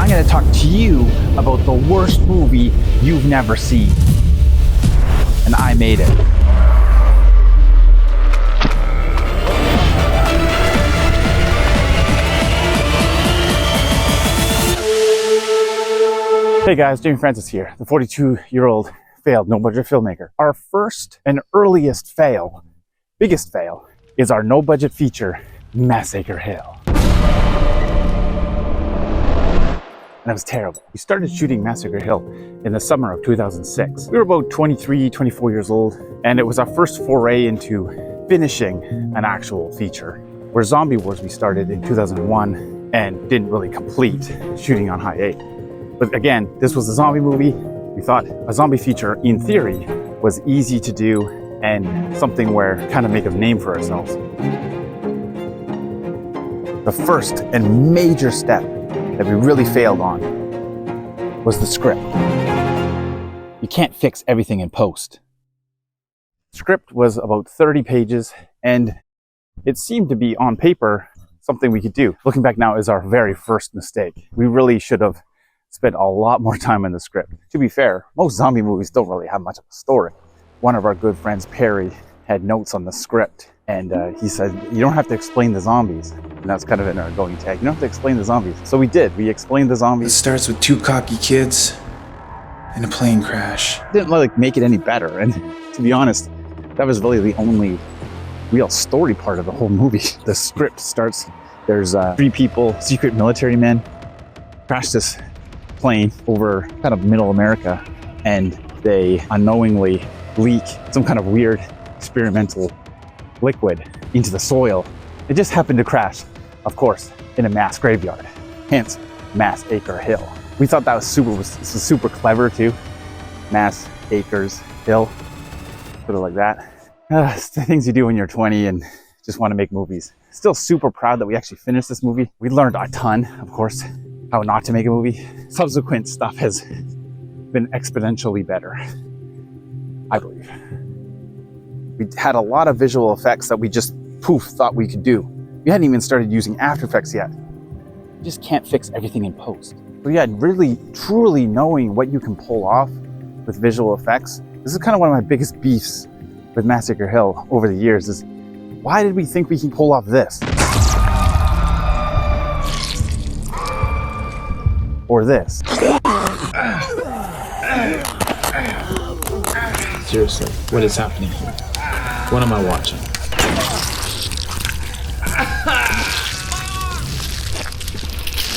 I'm going to talk to you about the worst movie you've never seen. And I made it. Hey guys, Jamie Francis here, the 42-year-old failed no-budget filmmaker. Our first and earliest fail, biggest fail, is our no-budget feature, Massacre Hill. And it was terrible. We started shooting Massacre Hill in the summer of 2006. We were about 23, 24 years old, and it was our first foray into finishing an actual feature. Where Zombie Wars we started in 2001 and didn't really complete shooting on high 8. But again, this was a zombie movie. We thought a zombie feature, in theory, was easy to do and something where kind of make a name for ourselves. The first and major step that we really failed on was the script. You can't fix everything in post. The script was about 30 pages and it seemed to be on paper something we could do. Looking back now is our very first mistake. We really should have spent a lot more time in the script. To be fair, most zombie movies don't really have much of a story. One of our good friends, Perry, had notes on the script and he said, you don't have to explain the zombies. And that's kind of in our going tag. You don't have to explain the zombies. So we did. We explained the zombies. It starts with two cocky kids and a plane crash. Didn't like make it any better. And to be honest, that was really the only real story part of the whole movie. The script starts, there's 3 people, secret military men, crash this plane over kind of middle America, and they unknowingly leak some kind of weird experimental liquid into the soil. It just happened to crash, of course, in a mass graveyard, hence Massacre Hill. We thought that was super clever too. Mass Acres Hill, sort of like that. It's the things you do when you're 20 and just want to make movies. Still super proud that we actually finished this movie. We learned a ton, of course, how not to make a movie. Subsequent stuff has been exponentially better, I believe. We had a lot of visual effects that we just thought we could do. We hadn't even started using After Effects yet. You just can't fix everything in post. So yeah, really, truly knowing what you can pull off with visual effects. This is kind of one of my biggest beefs with Massacre Hill over the years is, why did we think we can pull off this? Or this. Seriously, what is happening here? What am I watching?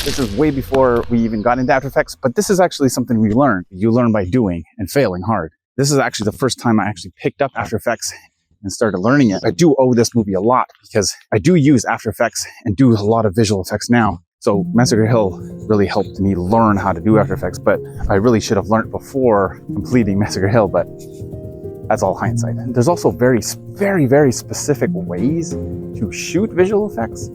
This is way before we even got into After Effects, but this is actually something we learned. You learn by doing and failing hard. This is actually the first time I actually picked up After Effects and started learning it. I do owe this movie a lot because I do use After Effects and do a lot of visual effects now. So Massacre Hill really helped me learn how to do After Effects, but I really should have learned before completing Massacre Hill, but that's all hindsight. There's also very specific ways to shoot visual effects.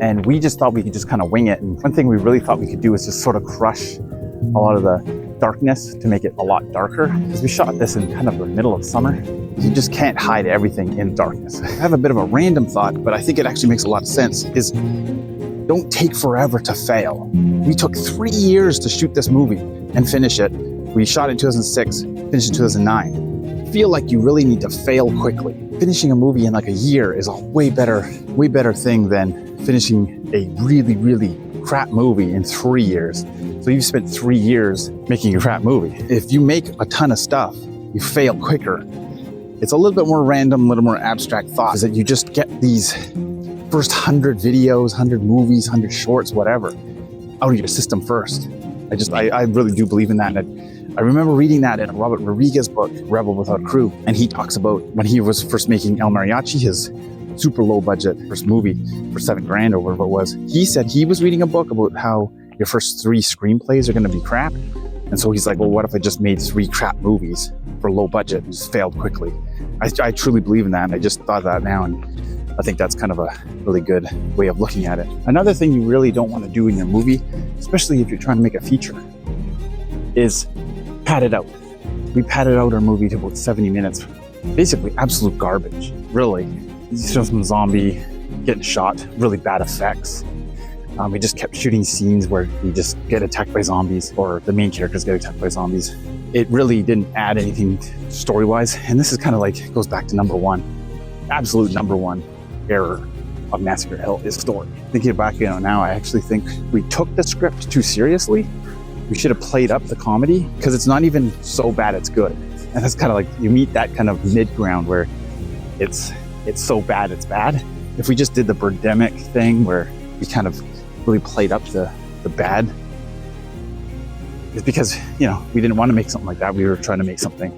And we just thought we could just kind of wing it. And one thing we really thought we could do is just sort of crush a lot of the darkness to make it a lot darker. Because we shot this in kind of the middle of summer. You just can't hide everything in darkness. I have a bit of a random thought, but I think it actually makes a lot of sense, is don't take forever to fail. We took 3 years to shoot this movie and finish it. We shot in 2006, finished in 2009. I feel like you really need to fail quickly. Finishing a movie in like a year is a way better thing than finishing a really crap movie in 3 years. So you've spent 3 years making a crap movie. If you make a ton of stuff, you fail quicker. It's a little bit more random, a little more abstract thought, is that you just get these first 100 videos, 100 movies, 100 shorts, whatever, out of your system first. I really do believe in that. And I remember reading that in Robert Rodriguez's book, Rebel Without Crew, and he talks about when he was first making El Mariachi, his super low budget first movie for $7,000 or whatever it was. He said he was reading a book about how your first 3 screenplays are going to be crap. And so he's like, well, what if I just made 3 crap movies for low budget and just failed quickly? I truly believe in that. And I just thought that now. And I think that's kind of a really good way of looking at it. Another thing you really don't want to do in your movie, especially if you're trying to make a feature, is pad it out. We padded out our movie to about 70 minutes. Basically absolute garbage, really. You show some zombie getting shot, really bad effects. We just kept shooting scenes where we just get attacked by zombies, or the main characters get attacked by zombies. It really didn't add anything story-wise, and this is kind of like, goes back to number one. Absolute number one error of Massacre Hill is story. Thinking back, now I actually think we took the script too seriously. We should have played up the comedy, because it's not even so bad it's good. And that's kind of like, you meet that kind of mid-ground where it's so bad it's bad. If we just did the Birdemic thing where we kind of really played up the bad, it's because, we didn't want to make something like that. We were trying to make something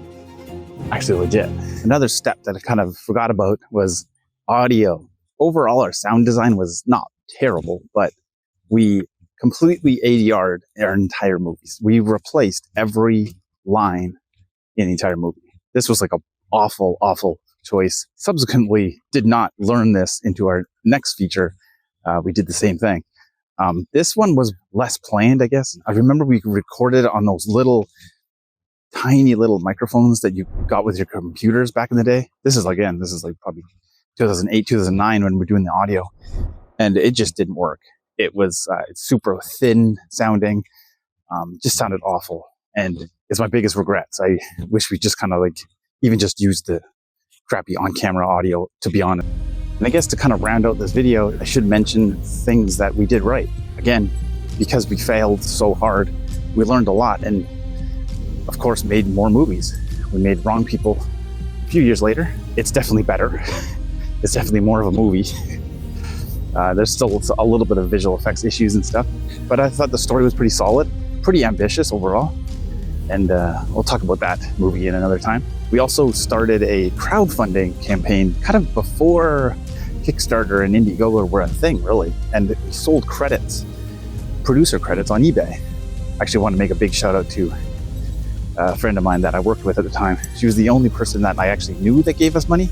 actually legit. Another step that I kind of forgot about was audio. Overall, our sound design was not terrible, but we completely ADR'd our entire movies. We replaced every line in the entire movie. This was like a awful, awful choice. Subsequently, did not learn this into our next feature. We did the same thing. This one was less planned, I guess. I remember we recorded on those tiny little microphones that you got with your computers back in the day. This is like probably 2008, 2009 when we were doing the audio, and it just didn't work. It was it's super thin sounding, just sounded awful, and it's my biggest regrets. I wish we just kind of even just used the crappy on-camera audio, to be honest. And I guess to kind of round out this video, I should mention things that we did right. Again, because we failed so hard, we learned a lot, and of course made more movies. We made Wrong People a few years later. It's definitely better. It's definitely more of a movie. There's still a little bit of visual effects issues and stuff, but I thought the story was pretty solid, pretty ambitious overall. And we'll talk about that movie in another time. We also started a crowdfunding campaign kind of before Kickstarter and Indiegogo were a thing, really. And we sold credits, producer credits on eBay. I actually want to make a big shout out to a friend of mine that I worked with at the time. She was the only person that I actually knew that gave us money.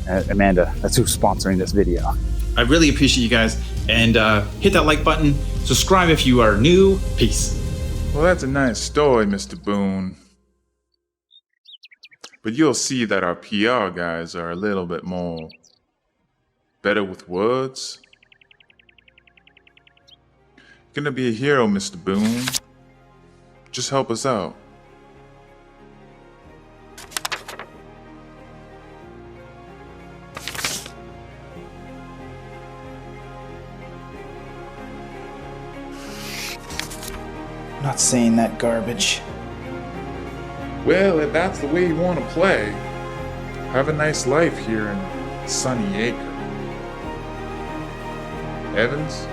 Amanda, that's who's sponsoring this video. I really appreciate you guys, and hit that like button, subscribe if you are new. Peace. Well, that's a nice story, Mr. Boone. But you'll see that our PR guys are a little bit more better with words. You're gonna be a hero, Mr. Boone. Just help us out. I'm not saying that garbage. Well, if that's the way you want to play, have a nice life here in sunny Acre. Evans?